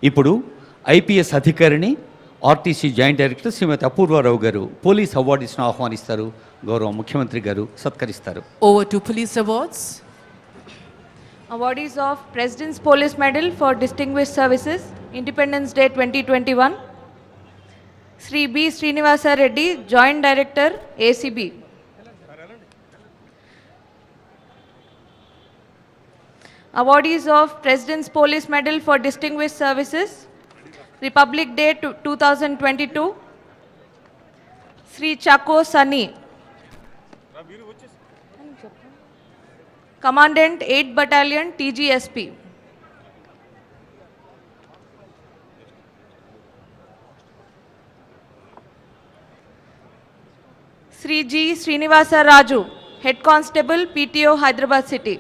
ఇప్పుడు ఐపీఎస్ అధికారిని RTC joint director శ్రీమతి అపూర్వారావు గారు పోలీస్ అవార్డ్స్ను ఆహ్వానిస్తారు. గౌరవ ముఖ్యమంత్రి గారు సత్కరిస్తారు. Over to police awards. Awardees of President's Police Medal for Distinguished Services, Independence Day 2021. Sri B. Srinivasa Reddy, Joint Director, ACB. Awardees of President's Police Medal for Distinguished Services, Republic Day 2022. Sri Chako Sunny, Commandant 8th Battalion, TGSP. Sri G. Srinivasa Raju, Head Constable, PTO, Hyderabad City.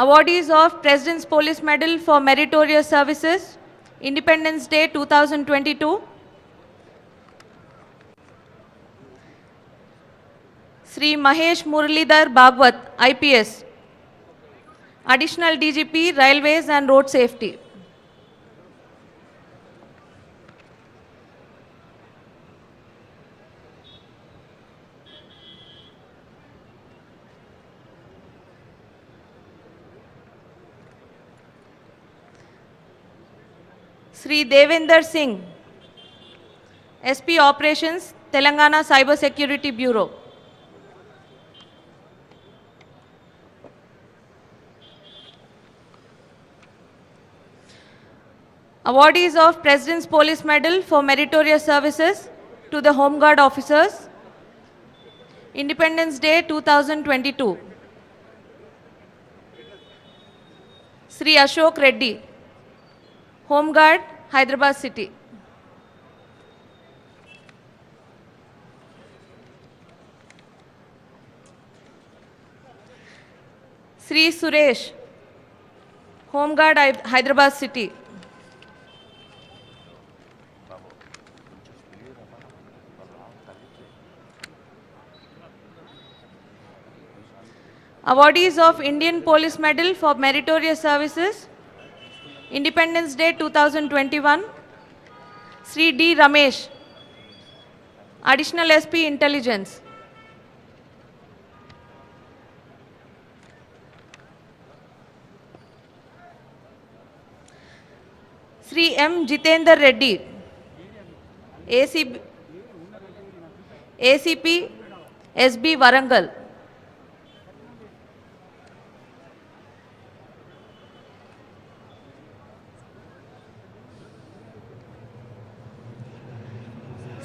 Awardees of President's Police Medal for Meritorious Services, Independence Day 2022. Sri Mahesh Muralidhar Bhagwat, IPS, Additional DGP, Railways and Road Safety. Sri Devender Singh, SP Operations, Telangana Cyber Security Bureau. Awardees of President's Police Medal for Meritorious Services to the Home Guard Officers, Independence Day 2022. Sri Ashok Reddy, Home Guard, Hyderabad City. Sri Suresh, Home Guard, Hyderabad City. Awardees of Indian Police Medal for Meritorious Services, Independence Day 2021. Sri D. Ramesh, Additional SP Intelligence. Sri M. Jitendra Reddy, ACP SB Warangal.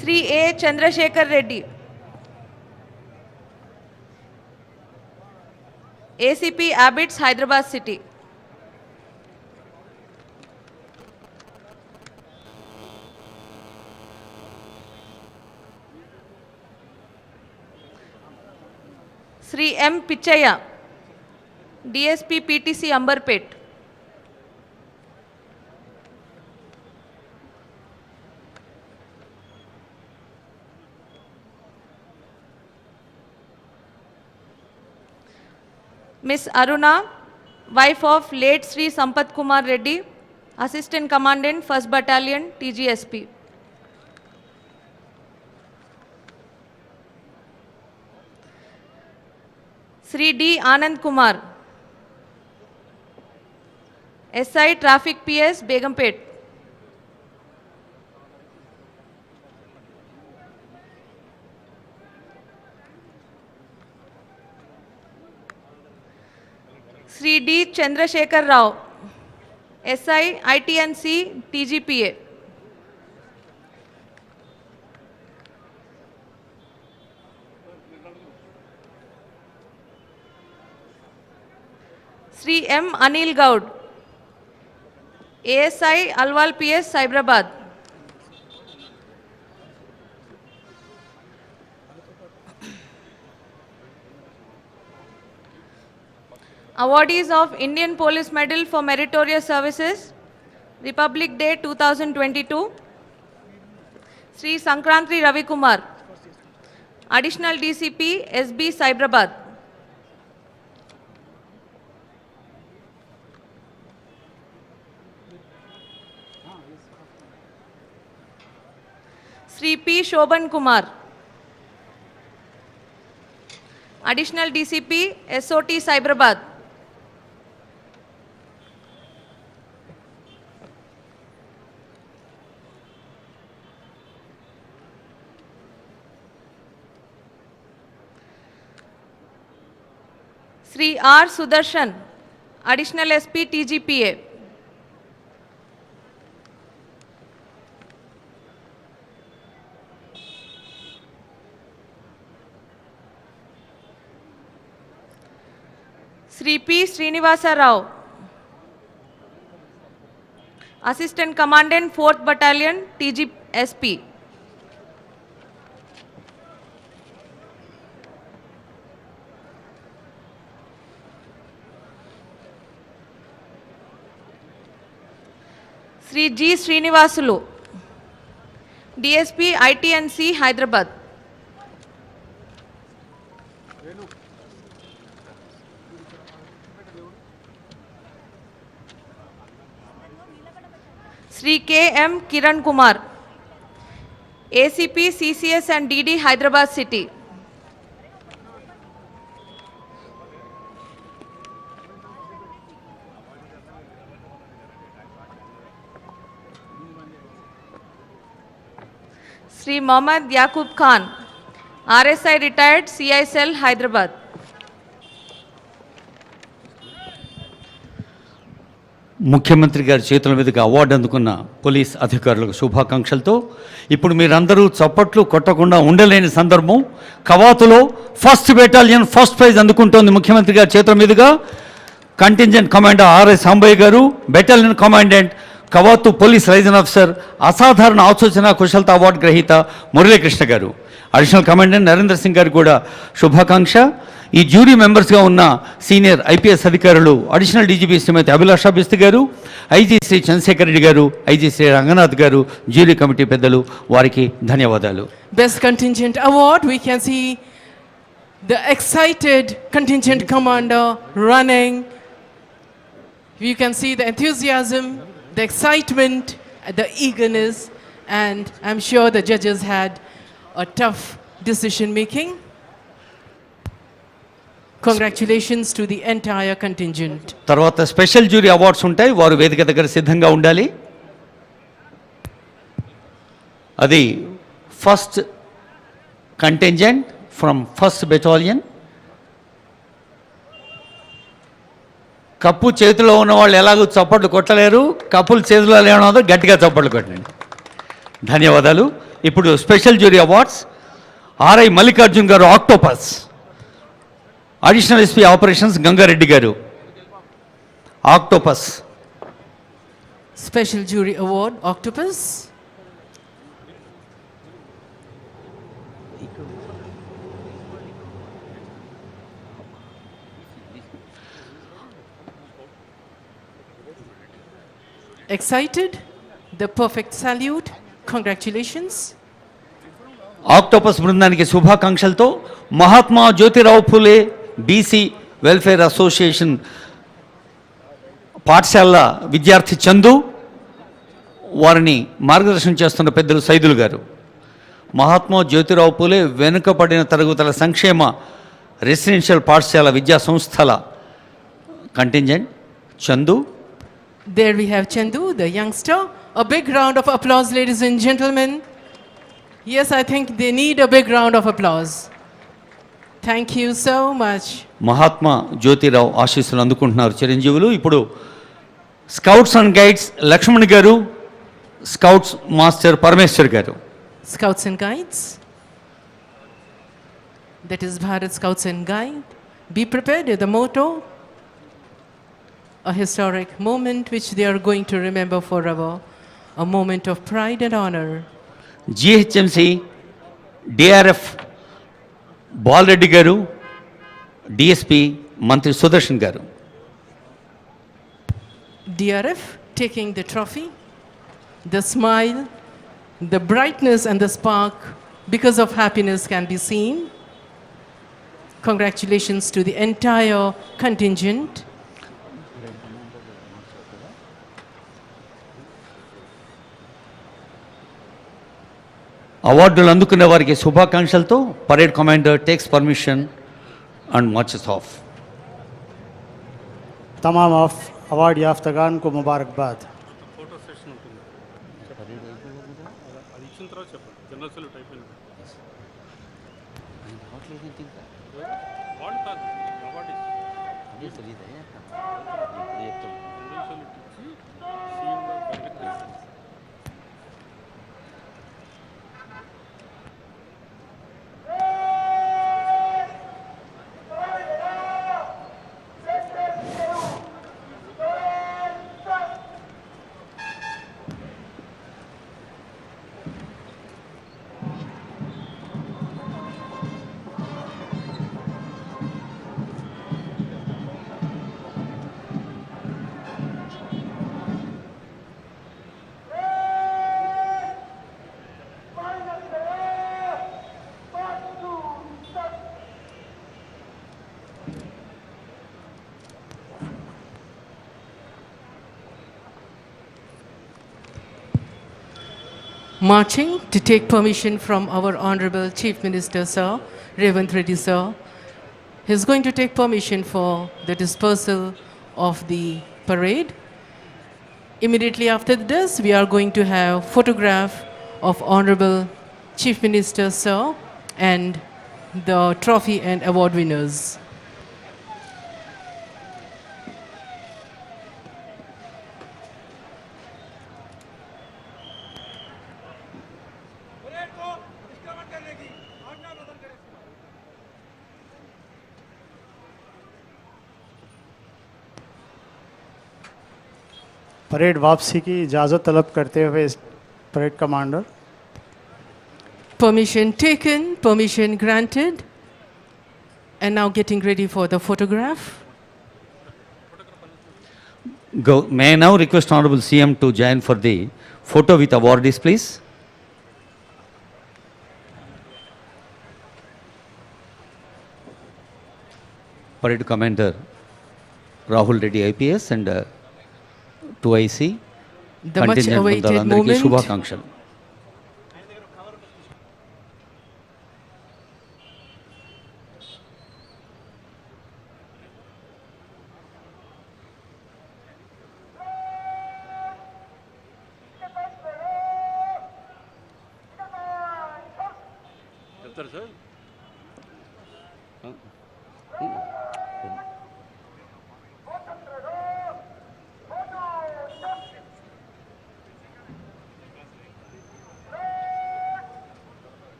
Sri A. Chandrasekhar Reddy, ACP Abbots, Hyderabad City. Sri M. Pichaya, DSP PTC Ambarpet. Miss Aruna, wife of late Sri Sampath Kumar Reddy, Assistant Commandant, 1st Battalion, TGSP. Sri D. Anand Kumar, SI Traffic PS, Begumpet. Sri D. Chandrasekhar Rao, SI ITNC TGPA. Sri M. Anil Gaud, ASI Alwal PS, Cyberabad. Awardees of Indian Police Medal for Meritorious Services, Republic Day 2022. Sri Sankrantri Ravi Kumar, Additional DCP, SB, Cyberabad. Sri P. Shobhan Kumar, Additional DCP, SOT Cyberabad. Sri R. Sudarshan, Additional SP TGPA. Sri P. Srinivasa Rao, Assistant Commandant 4th Battalion TGSP. Sri G. Srinivasulu, DSP ITNC Hyderabad. Sri K. M. Kiran Kumar, ACP CCS and DD Hyderabad City. Sri Mohammad Yaqub Khan, RSI retired CI Cell Hyderabad. ముఖ్యమంత్రి గారి చేతుల మీదుగా award అందుకున్న police అధికారులకు శుభాకాంక్షలతో ఇప్పుడు మీరందరూ చప్పట్లు కొట్టకుండా ఉండలేని సందర్భం. కవాతులో ఫస్ట్ బెటాలియన్ ఫస్ట్ ప్రైజ్ అందుకుంటోంది ముఖ్యమంత్రి గారి చేతుల మీదుగా. కంటింజెంట్ కమాండర్ ఆర్ఎస్ సాంబయ్య గారు, బెటాలియన్ కమాండెంట్ కవాతు పోలీస్ లైజన్ ఆఫీసర్ అసాధారణ ఆలోచన కుశలత అవార్డు గ్రహీత మురళీకృష్ణ గారు, అడిషనల్ కమాండెంట్ నరేంద్ర సింగ్ గారు కూడా శుభాకాంక్ష. ఈ జ్యూరీ మెంబర్స్గా ఉన్న సీనియర్ ఐపీఎస్ అధికారులు అడిషనల్ డీజీపీ శ్రీమతి అభిలాషా బిస్తి గారు, ఐజీ శ్రీ చంద్రశేఖర్ రెడ్డి గారు, ఐజీ శ్రీ రంగనాథ్ గారు, జ్యూరీ కమిటీ పెద్దలు, వారికి ధన్యవాదాలు. Best Contingent Award, we can see the excited contingent commander running. You can see the enthusiasm, the excitement, the eagerness, and I'm sure the judges had a tough decision making. Congratulations to the entire contingent. తర్వాత special jury awards ఉంటాయి, వారు వేదిక దగ్గర సిద్ధంగా ఉండాలి. అది first contingent from first battalion. Cup చేతిలో ఉన్న వాళ్ళు ఎలాగో చప్పట్లు కొట్టలేరు, కప్పులు చేతిలో లేవనో గట్టిగా చప్పట్లు కొట్టండి. ధన్యవాదాలు. ఇప్పుడు special jury awards. RI Mallikarjun garu octopus, additional SP operations Gangareddy garu octopus. Special Jury Award, Octopus. Excited? The perfect salute. Congratulations. ఆక్టోపస్ బృందానికి శుభాకాంక్షలతో Mahatma Jyotirao Phule BC welfare association పాఠశాల విద్యార్థి చందు, వారిని మార్గదర్శనం చేస్తున్న పెద్దలు సైదులు గారు. మహాత్మా జ్యోతిరావు ఫులే వెనుకబడిన తరగతుల సంక్షేమ రెసిడెన్షియల్ పాఠశాల విద్యా సంస్థల contingent Chandu. There we have Chandu, the youngster. A big round of applause, ladies and gentlemen. Yes, I think they need a big round of applause. Thank you so much. Mahatma Jyotirao ఆశీస్సులు అందుకుంటున్నారు చిరంజీవులు. ఇప్పుడు స్కౌట్స్ అండ్ గైడ్స్ లక్ష్మణ్ గారు, scouts master Parameshwar గారు. Scouts and Guides. That is Bharat Scouts and Guide. Be prepared with the motto. A historic moment which they are going to remember forever. A moment of pride and honor. GHMC DRF Bala Reddy గారు, DSP మంత్రి సుదర్శన్ గారు. DRF taking the trophy, the smile, the brightness and the spark because of happiness can be seen. Congratulations to the entire contingent. అవార్డులు అందుకునే వారికి శుభాకాంక్షలతో parade commander takes permission and marches off. तमाम award याफ्तगान को मुबारकबाद. Marching to take permission from our Honorable Chief Minister, Sir, Revanth Reddy, Sir. He is going to take permission for the dispersal of the parade. Immediately after this, we are going to have photograph of Honorable Chief Minister, Sir, and the trophy and award winners. Parade वापसी की इजाज़त तलब करते हुए parade commander. Permission taken, permission granted, and now getting ready for the photograph. May I now request Honorable CM to join for the photo with awardees, please. Parade Commander Rahul Reddy IPS and 2IC The much contingent awaited బృందాలందరికీ moment. శుభాకాంక్షలు. చెప్తారు sir.